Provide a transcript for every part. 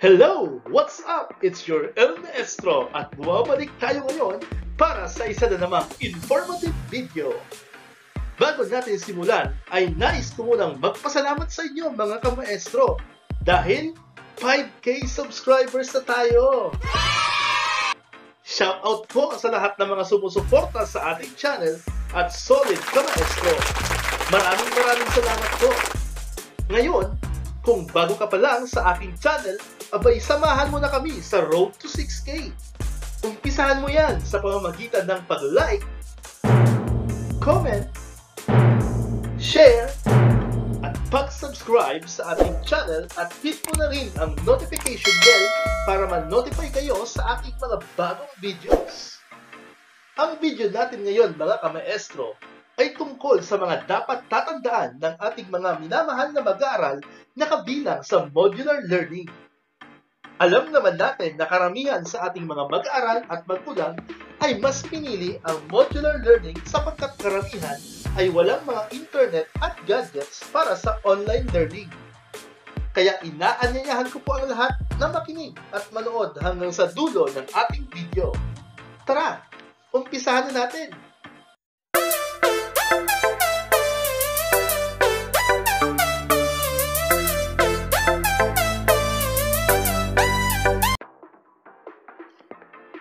Hello! What's up? It's your El Maestro at bumabalik tayo ngayon para sa isa na namang informative video. Bago natin simulan, ay nais ko munang magpasalamat sa inyo mga kamaestro dahil 5K subscribers na tayo! Shoutout po sa lahat ng mga sumusuporta sa ating channel at solid kamaestro. Maraming salamat po! Ngayon, kung bago ka pa lang sa aking channel, abay samahan mo na kami sa road to 6K. Umpisahan mo yan sa pamamagitan ng pag-like, comment, share, at pag-subscribe sa ating channel at hit mo na rin ang notification bell para ma-notify kayo sa ating mga bagong videos. Ang video natin ngayon mga kamaestro ay tungkol sa mga dapat tatandaan ng ating mga minamahal na mag-aaral na kabilang sa modular learning. Alam naman natin na karamihan sa ating mga mag-aaral at magulang ay mas pinili ang modular learning sapagkat karamihan ay walang mga internet at gadgets para sa online learning. Kaya inaanyayahan ko po ang lahat na makinig at manood hanggang sa dulo ng ating video. Tara, umpisahan na natin!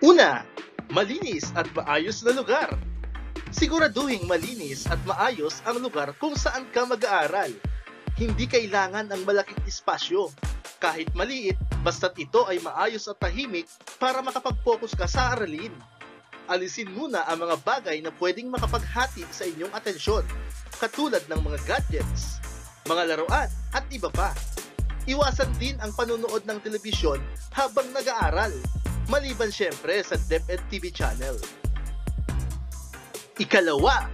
Una, malinis at maayos na lugar. Siguraduhing malinis at maayos ang lugar kung saan ka mag-aaral. Hindi kailangan ang malaking espasyo. Kahit maliit, basta't ito ay maayos at tahimik para makapag-focus ka sa aralin. Alisin muna ang mga bagay na pwedeng makapaghati sa inyong atensyon, katulad ng mga gadgets, mga laruan at iba pa. Iwasan din ang panunood ng telebisyon habang nag-aaral, maliban syempre sa DepEd TV channel. Ikalawa,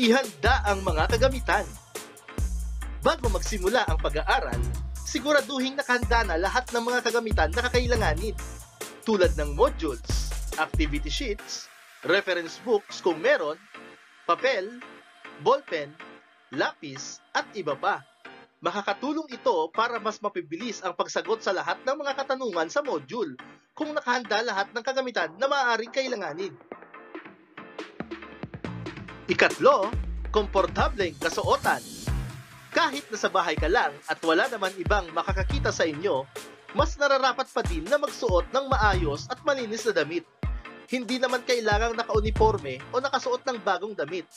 ihanda ang mga kagamitan. Bago magsimula ang pag-aaral, siguraduhing nakahanda na lahat ng mga kagamitan na kakailanganin, tulad ng modules, activity sheets, reference books kung meron, papel, ballpen, lapis, at iba pa. Makakatulong ito para mas mapibilis ang pagsagot sa lahat ng mga katanungan sa module kung nakahanda lahat ng kagamitan na maaaring kailanganin. Ikatlo, komportableng kasuotan. Kahit nasa bahay ka lang at wala naman ibang makakakita sa inyo, mas nararapat pa din na magsuot ng maayos at malinis na damit. Hindi naman kailangang naka-uniforme o nakasuot ng bagong damit.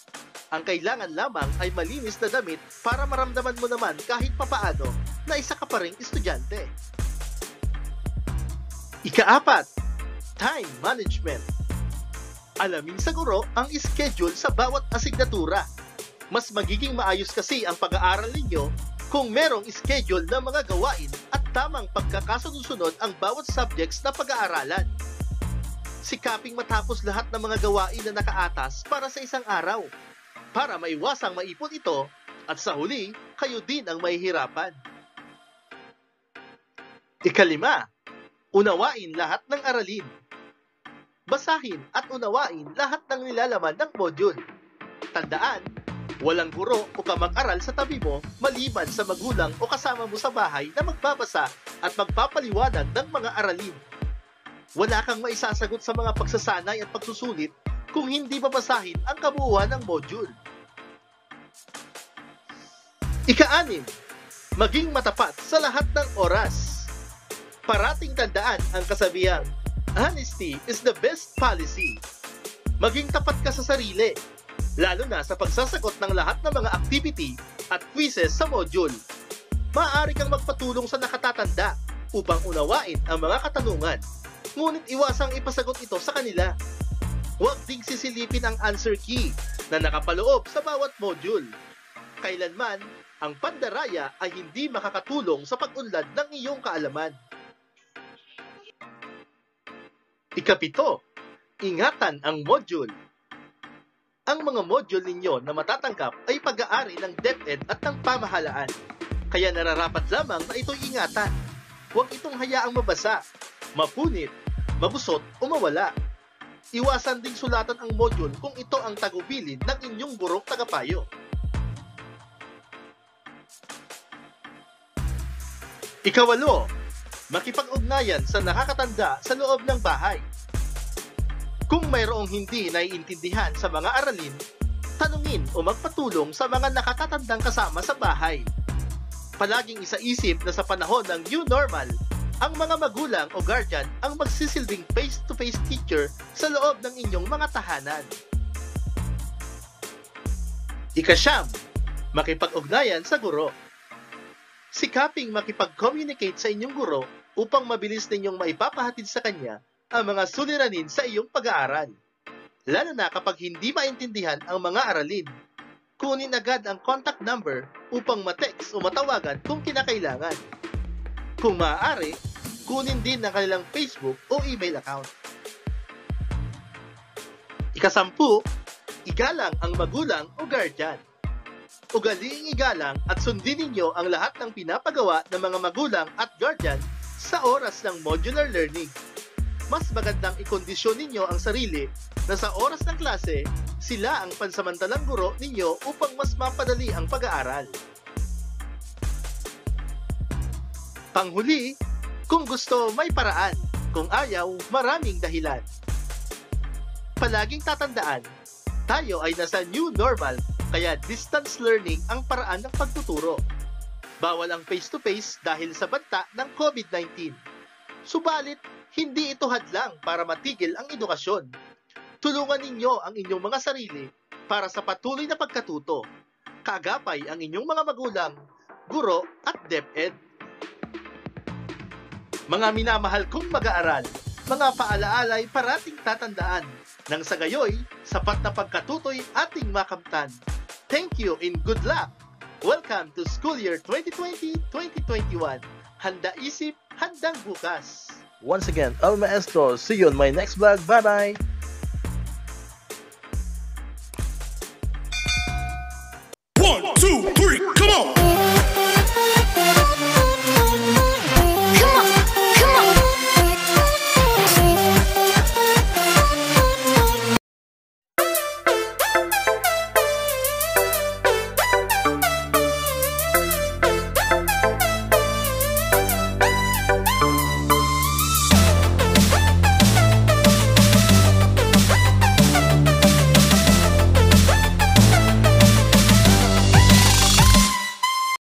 Ang kailangan lamang ay malinis na damit para maramdaman mo naman kahit papaano na isa ka pa ring estudyante. Ikaapat, time management. Alamin sa guro ang schedule sa bawat asignatura. Mas magiging maayos kasi ang pag-aaral ninyo kung merong schedule na mga gawain at tamang pagkakasunod-sunod ang bawat subjects na pag-aaralan. Sikaping matapos lahat ng mga gawain na nakaatas para sa isang araw, para maiwasang maipon ito at sa huli, kayo din ang mahihirapan. Ikalima, unawain lahat ng aralin. Basahin at unawain lahat ng nilalaman ng module. Tandaan, walang guro o kamag-aral sa tabi mo maliban sa magulang o kasama mo sa bahay na magbabasa at magpapaliwanag ng mga aralin. Wala kang maisasagot sa mga pagsasanay at pagsusulit kung hindi babasahin ang kabuuan ng module. Ika-6, maging matapat sa lahat ng oras. Parating tandaan ang kasabihang, honesty is the best policy. Maging tapat ka sa sarili, lalo na sa pagsasagot ng lahat ng mga activity at quizzes sa module. Maaari kang magpatulong sa nakatatanda upang unawain ang mga katanungan, ngunit iwasang ipasagot ito sa kanila. Huwag ding sisilipin ang answer key na nakapaloob sa bawat module. Kailanman, ang pandaraya ay hindi makakatulong sa pag-unlad ng iyong kaalaman. Ikapito, ingatan ang module. Ang mga module ninyo na matatanggap ay pag-aari ng DepEd at ng pamahalaan. Kaya nararapat lamang na ito'y ingatan. Huwag itong hayaang mabasa, mapunit, mabusot o mawala. Iwasan ding sulatan ang module kung ito ang tagubilin ng inyong gurong tagapayo. Ikawalo, makipag-ugnayan sa nakakatanda sa loob ng bahay. Kung mayroong hindi naiintindihan sa mga aralin, tanungin o magpatulong sa mga nakakatandang kasama sa bahay. Palaging isaisip na sa panahon ng new normal, ang mga magulang o guardian ang magsisilbing face-to-face teacher sa loob ng inyong mga tahanan. Ika-9, makipag-ugnayan sa guro. Sikaping makipag-communicate sa inyong guro upang mabilis ninyong maipapahatid sa kanya ang mga suliranin sa iyong pag-aaral. Lalo na kapag hindi maintindihan ang mga aralin. Kunin agad ang contact number upang ma-text o matawagan kung kinakailangan. Kung maaari, kunin din ang kanilang Facebook o email account. Ika-10, igalang ang magulang o guardian. Ugaliing igalang at sundin ninyo ang lahat ng pinapagawa ng mga magulang at guardian sa oras ng modular learning. Mas magandang ikondisyon ninyo ang sarili na sa oras ng klase, sila ang pansamantalang guro ninyo upang mas mapadali ang pag-aaral. Panghuli, kung gusto may paraan, kung ayaw maraming dahilan. Palaging tatandaan, tayo ay nasa new normal kaya distance learning ang paraan ng pagtuturo. Bawal ang face-to-face dahil sa banta ng COVID-19. Subalit, hindi ito hadlang para matigil ang edukasyon. Tulungan ninyo ang inyong mga sarili para sa patuloy na pagkatuto. Kaagapay ang inyong mga magulang, guro at DepEd. Mga minamahal kong mag-aaral, mga paalaala'y parating tatandaan. Nang sa gayoy, sapat na pagkatutoy ating makamtan. Thank you and good luck! Welcome to School Year 2020-2021. Handa isip, handang bukas! Once again, El Maestro. See you on my next vlog. Bye-bye!